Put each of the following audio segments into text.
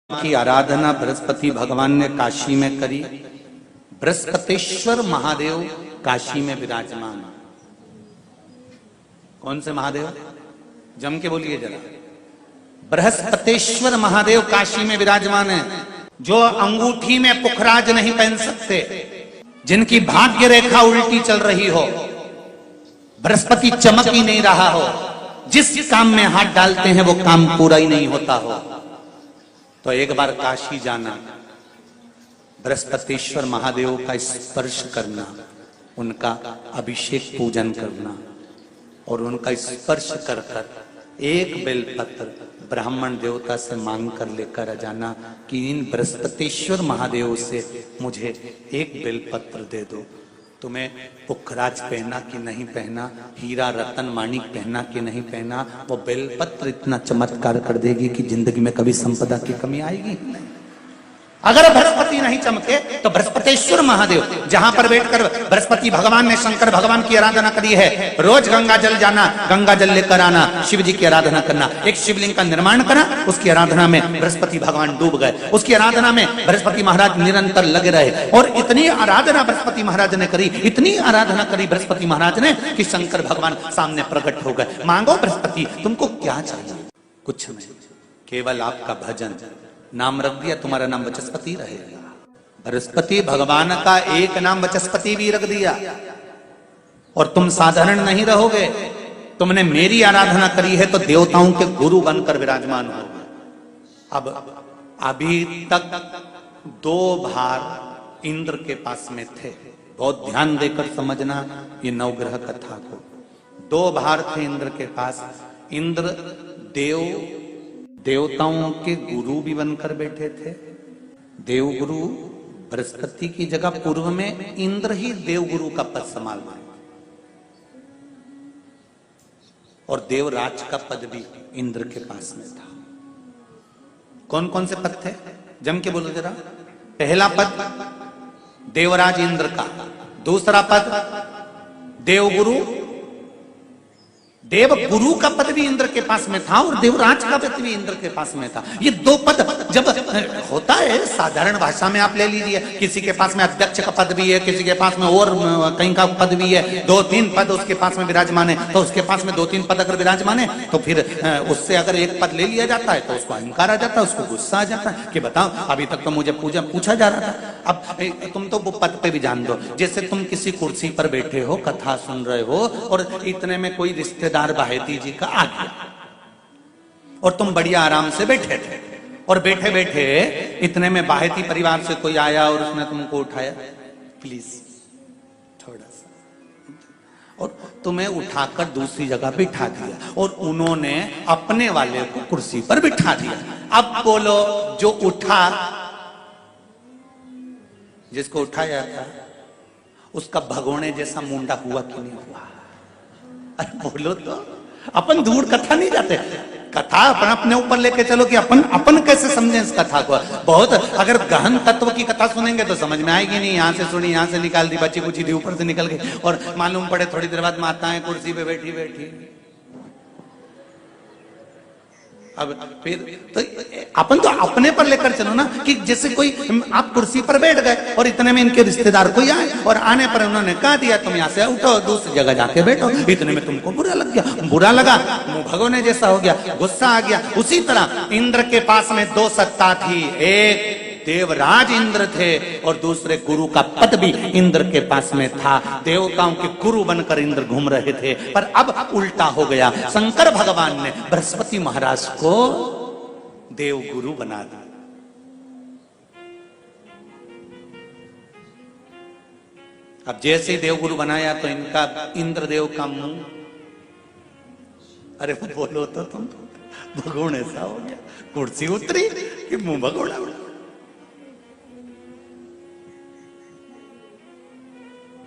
की आराधना बृहस्पति भगवान ने काशी में करी। बृहस्पतेश्वर महादेव काशी में विराजमान। कौन से महादेव? जम के बोलिए जरा। बृहस्पतेश्वर महादेव काशी में विराजमान है, जो अंगूठी में पुखराज नहीं पहन सकते, जिनकी भाग्य रेखा उल्टी चल रही हो, बृहस्पति चमक ही नहीं रहा हो, जिस काम में हाथ डालते हैं वो काम पूरा ही नहीं होता हो, तो एक बार काशी जाना, बृहस्पतेश्वर महादेव का स्पर्श करना, उनका अभिषेक पूजन करना और उनका स्पर्श कर कर एक बेलपत्र ब्राह्मण देवता से मांग कर लेकर जाना कि इन बृहस्पतेश्वर महादेव से मुझे एक बेलपत्र दे दो। तुम्हें पुखराज पहना कि नहीं पहना, हीरा रतन माणिक पहना कि नहीं पहना, वो बेलपत्र इतना चमत्कार कर देगी कि जिंदगी में कभी संपदा की कमी आएगी नहीं। अगर बृहस्पति नहीं चमके तो बृहस्पतेश्वर महादेव, जहां पर बैठकर बृहस्पति भगवान ने शंकर भगवान की आराधना करी है, रोज गंगा जल जाना, गंगा जल लेकर आना, शिव जी की आराधना करना, एक शिवलिंग का निर्माण करा, उसकी आराधना में बृहस्पति भगवान डूब गए, उसकी आराधना में बृहस्पति महाराज निरंतर लगे रहे और इतनी आराधना बृहस्पति महाराज ने करी, इतनी आराधना करी बृहस्पति महाराज ने कि शंकर भगवान सामने प्रकट हो गए। मांगो बृहस्पति, तुमको क्या चाहिए? कुछ नहीं, केवल आपका भजन। नाम रख दिया, तुम्हारा नाम वचस्पति रहेगा। बृहस्पति भगवान का एक नाम वचस्पति भी रख दिया और तुम साधारण नहीं रहोगे। तुमने मेरी आराधना करी है तो देवताओं के गुरु बनकर विराजमान होगे। अब अभी तक 2 भार इंद्र के पास में थे। बहुत ध्यान देकर समझना ये नवग्रह कथा को। 2 भार थे इंद्र के पास। इंद्र देवताओं के गुरु भी बनकर बैठे थे। देवगुरु बृहस्पति की जगह पूर्व में इंद्र ही देवगुरु का पद संभाल रहे और देवराज का पद भी इंद्र के पास में था। कौन कौन से पद थे? जम के बोलो जरा। पहला पद देवराज इंद्र का, दूसरा पद देवगुरु, देवगुरु का पद भी इंद्र के पास में था और देवराज का पद भी इंद्र के पास में था। ये 2 पद जब होता है साधारण भाषा में आप ले लीजिए, किसी के पास में अध्यक्ष का पद भी है, किसी के पास में और कहीं का पद भी है, 2-3 पद उसके पास में विराजमान है, तो उसके पास में 2-3 पद अगर विराजमान है तो फिर उससे अगर एक पद ले लिया जाता है तो उसको अहंकार आ जाता है, उसको गुस्सा आ जाता है कि बताओ अभी तक तो मुझे पूछा जा रहा था, अब तुम तो वो पद पे भी जान दो। जैसे तुम किसी कुर्सी पर बैठे हो, कथा सुन रहे हो और इतने में कोई रिश्तेदार बाहेती जी का आ गया और तुम बढ़िया आराम से बैठे थे और बैठे बैठे इतने में बाहेती परिवार से कोई आया और उसने तुमको उठाया, प्लीज थोड़ा सा, और तुम्हें उठाकर दूसरी जगह बिठा दिया और उन्होंने अपने वाले को कुर्सी पर बिठा दिया। अब बोलो, जो उठा, जिसको उठाया था उसका भगोने जैसा मुंडा हुआ कि नहीं हुआ? अरे बोलो तो। अपन दूर कथा नहीं जाते, कथा अपन अपने ऊपर लेके चलो कि अपन कैसे समझें इस कथा को। बहुत अगर गहन तत्व की कथा सुनेंगे तो समझ में आएगी नहीं। यहाँ से सुनी, यहाँ से निकाल दी, बच्ची कुछ दी, ऊपर से निकल गई और मालूम पड़े थोड़ी देर बाद माताएं कुर्सी पे बैठी बैठी। अब फिर तो अपन तो अपने पर लेकर चलो ना, कि जैसे कोई आप कुर्सी पर बैठ गए और इतने में इनके रिश्तेदार कोई आए और आने पर उन्होंने कहा दिया तुम यहाँ से उठो, दूसरी जगह जाके बैठो। इतने में तुमको बुरा लग गया, बुरा लगा, मुंह भगोने जैसा हो गया, गुस्सा आ गया। उसी तरह इंद्र के पास में 2 सत्ता थी, एक देवराज इंद्र थे और दूसरे गुरु का पद भी इंद्र के पास में था। देवताओं के गुरु बनकर इंद्र घूम रहे थे, पर अब उल्टा हो गया। शंकर भगवान ने बृहस्पति महाराज को देवगुरु बना दिया। अब जैसे ही देवगुरु बनाया तो इनका इंद्रदेव का मुंह, अरे बोलो तो तुम, भगोन ऐसा हो गया, कुर्सी उतरी कि मुंह भगोड़ा उड़ा।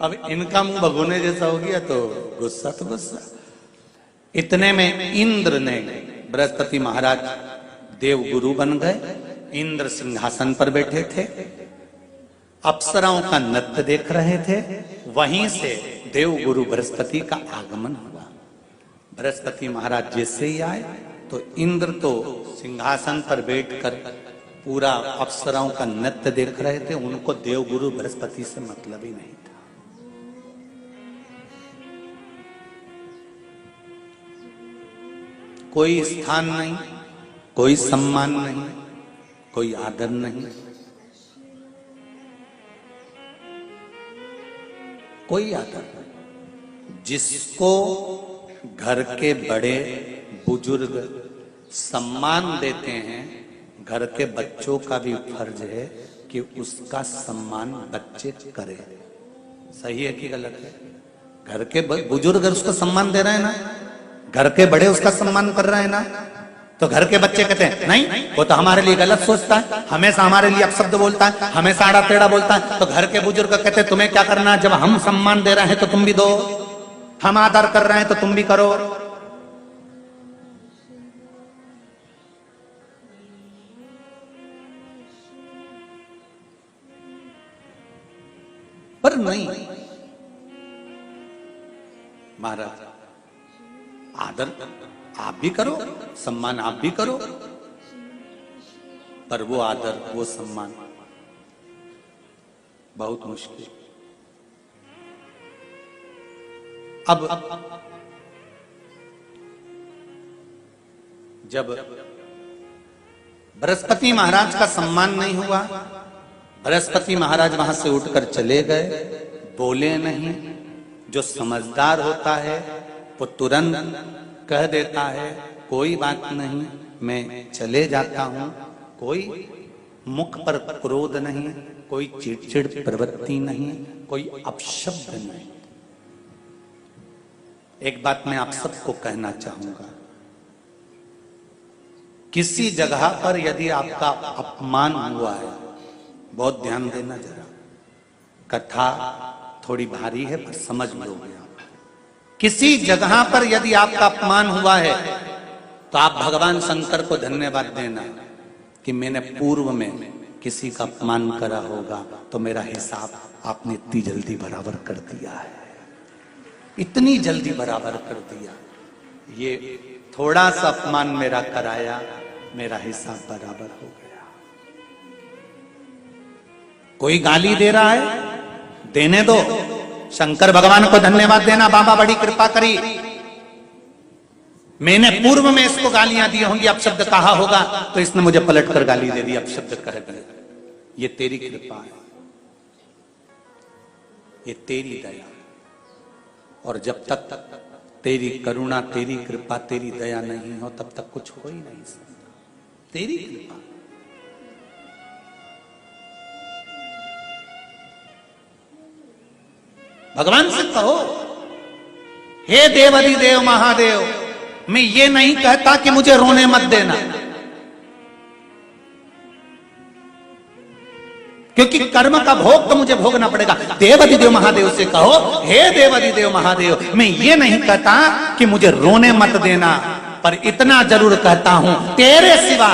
अब इनका मुंह भगोने जैसा हो गया तो गुस्सा तो गुस्सा। इतने में इंद्र ने, बृहस्पति महाराज देवगुरु बन गए। इंद्र सिंहासन पर बैठे थे, अप्सराओं का नृत्य देख रहे थे। वहीं से देवगुरु बृहस्पति का आगमन हुआ। बृहस्पति महाराज जैसे ही आए तो इंद्र तो सिंहासन पर बैठकर पूरा अप्सराओं का नृत्य देख रहे थे, उनको देवगुरु बृहस्पति से मतलब ही नहीं था। कोई स्थान नहीं, कोई सम्मान नहीं, कोई आदर नहीं, कोई आदर नहीं। जिसको घर के बड़े बुजुर्ग सम्मान देते हैं, घर के बच्चों का भी फर्ज है कि उसका सम्मान बच्चे करे। सही है कि गलत है? घर के बुजुर्ग उसको सम्मान दे रहे हैं ना, घर के बड़े उसका सम्मान कर रहे हैं ना, तो घर के बच्चे कहते हैं नहीं, वो तो हमारे लिए गलत सोचता है, हमेशा हमारे लिए अपशब्द बोलता है, हमेशा आड़ा टेढ़ा बोलता है। तो घर के बुजुर्ग कहते हैं तुम्हें क्या करना है, जब हम सम्मान दे रहे हैं तो तुम भी दो, हम आदर कर रहे हैं तो तुम भी करो। पर नहीं महाराज, आदर आप भी करो, सम्मान आप भी करो, पर वो आदर वो सम्मान बहुत मुश्किल। अब जब बृहस्पति महाराज का सम्मान नहीं हुआ, बृहस्पति महाराज वहां से उठकर चले गए, बोले नहीं। जो समझदार होता है वो तुरंत कह देता है कोई बात नहीं, मैं चले जाता हूं। कोई मुख पर क्रोध नहीं, कोई चिड़चिड़ प्रवृत्ति नहीं, कोई अपशब्द नहीं। एक बात मैं आप सबको कहना चाहूंगा, किसी जगह पर यदि आपका अपमान हुआ है, बहुत ध्यान देना जरा, कथा थोड़ी भारी है पर समझ लोगे आप। किसी जगह पर यदि आपका अपमान हुआ है तो आप भगवान शंकर को धन्यवाद देना कि मैंने पूर्व में किसी का अपमान करा होगा तो मेरा हिसाब आपने इतनी जल्दी बराबर कर दिया है, इतनी जल्दी बराबर कर दिया। ये थोड़ा सा अपमान मेरा कराया, मेरा हिसाब बराबर हो गया। कोई गाली दे रहा है, देने दो, शंकर भगवान को धन्यवाद देना, बाबा बड़ी कृपा करी, मैंने पूर्व में इसको गालियां दी होंगी, अपशब्द कहा होगा तो इसने मुझे पलटकर गाली दे दी, अपशब्द कह दिया। ये तेरी कृपा है, ये तेरी दया। और जब तक तेरी करुणा, तेरी कृपा, तेरी दया नहीं हो तब तक कुछ हो ही नहीं सकता। तेरी कृपा, भगवान से कहो, हे देवाधिदेव महादेव, मैं ये नहीं कहता कि मुझे रोने मत देना, क्योंकि कर्म का भोग तो मुझे भोगना पड़ेगा। देवाधिदेव महादेव से कहो, हे देवाधिदेव महादेव, मैं ये नहीं कहता कि मुझे रोने मत देना, पर इतना जरूर कहता हूं तेरे सिवा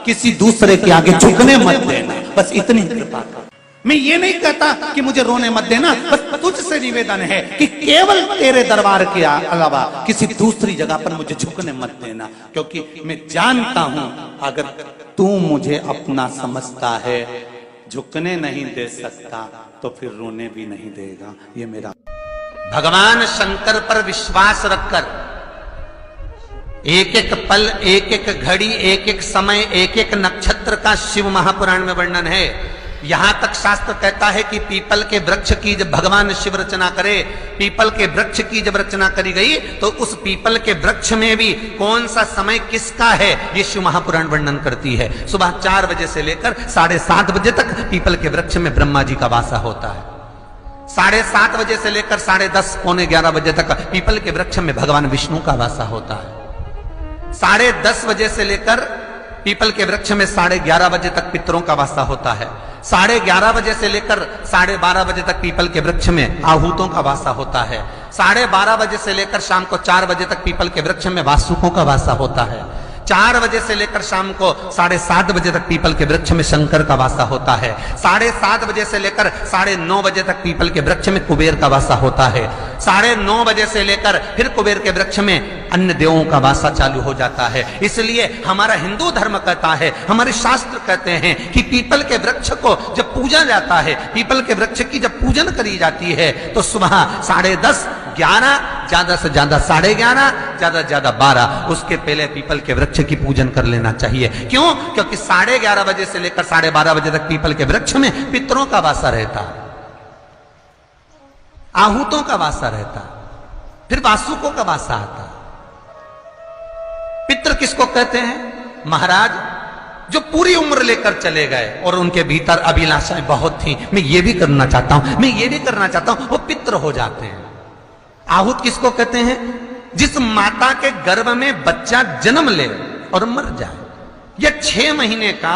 किसी दूसरे के आगे झुकने मत देना, बस इतनी कृपा कर। मैं ये नहीं कहता कि मुझे रोने मत देना, बस तुझसे निवेदन है कि केवल तेरे दरबार के अलावा किसी दूसरी जगह पर मुझे झुकने मत देना, क्योंकि मैं जानता हूं अगर तू मुझे अपना समझता है, झुकने नहीं दे सकता तो फिर रोने भी नहीं देगा। ये मेरा भगवान शंकर पर विश्वास रखकर एक एक पल, एक एक घड़ी, एक एक समय, एक एक नक्षत्र का शिव महापुराण में वर्णन है। यहां तक शास्त्र कहता है कि पीपल के वृक्ष की जब भगवान शिव रचना करे, पीपल के वृक्ष की जब रचना करी गई तो उस पीपल के वृक्ष में भी कौन सा समय किसका है ये शिव महापुराण वर्णन करती है। सुबह 4 बजे से लेकर 7:30 बजे तक पीपल के वृक्ष में ब्रह्मा जी का वासा होता है। 7:30 बजे से लेकर 10:30 पौने 11 बजे तक पीपल के वृक्ष में भगवान विष्णु का वासा होता है। 10:30 बजे से लेकर पीपल के वृक्ष में 11:30 बजे तक पितरों का वासा होता है। 11:30 बजे से लेकर 12:30 बजे तक पीपल के वृक्ष में आहूतों का वासा होता है। 12:30 बजे से लेकर शाम को 4 बजे तक पीपल के वृक्ष में वासुकों का वासा होता है। 4 बजे से लेकर शाम को 7:30 बजे तक पीपल के वृक्ष में शंकर का वासा होता है। 7:30 बजे से लेकर 9:30 बजे तक पीपल के वृक्ष में कुबेर का वासा होता है। 9:30 बजे से लेकर फिर कुबेर के वृक्ष में अन्य देवों का वासा चालू हो जाता है। इसलिए हमारा हिंदू धर्म कहता है, हमारे शास्त्र कहते हैं कि पीपल के वृक्ष को जब पूजा जाता है, पीपल के वृक्ष की जब पूजन करी जाती है तो सुबह 10:30, 11, ज्यादा से ज्यादा 11:30, ज्यादा से ज्यादा 12, उसके पहले पीपल के वृक्ष की पूजन कर लेना चाहिए। क्यों? क्योंकि 11:30 बजे से लेकर 12:30 बजे तक पीपल के वृक्ष में पितरों का वासा रहता, आहूतों का वासा रहता, फिर वासुकों का वासा आता। पितृ किसको कहते हैं? महाराज जो पूरी उम्र लेकर चले गए और उनके भीतर अभिलाषाएं बहुत थी, मैं ये भी करना चाहता हूं, मैं ये भी करना चाहता हूं, वो पितृ हो जाते हैं। आहूत किसको कहते हैं? जिस माता के गर्भ में बच्चा जन्म ले और मर जाए, या 6 महीने का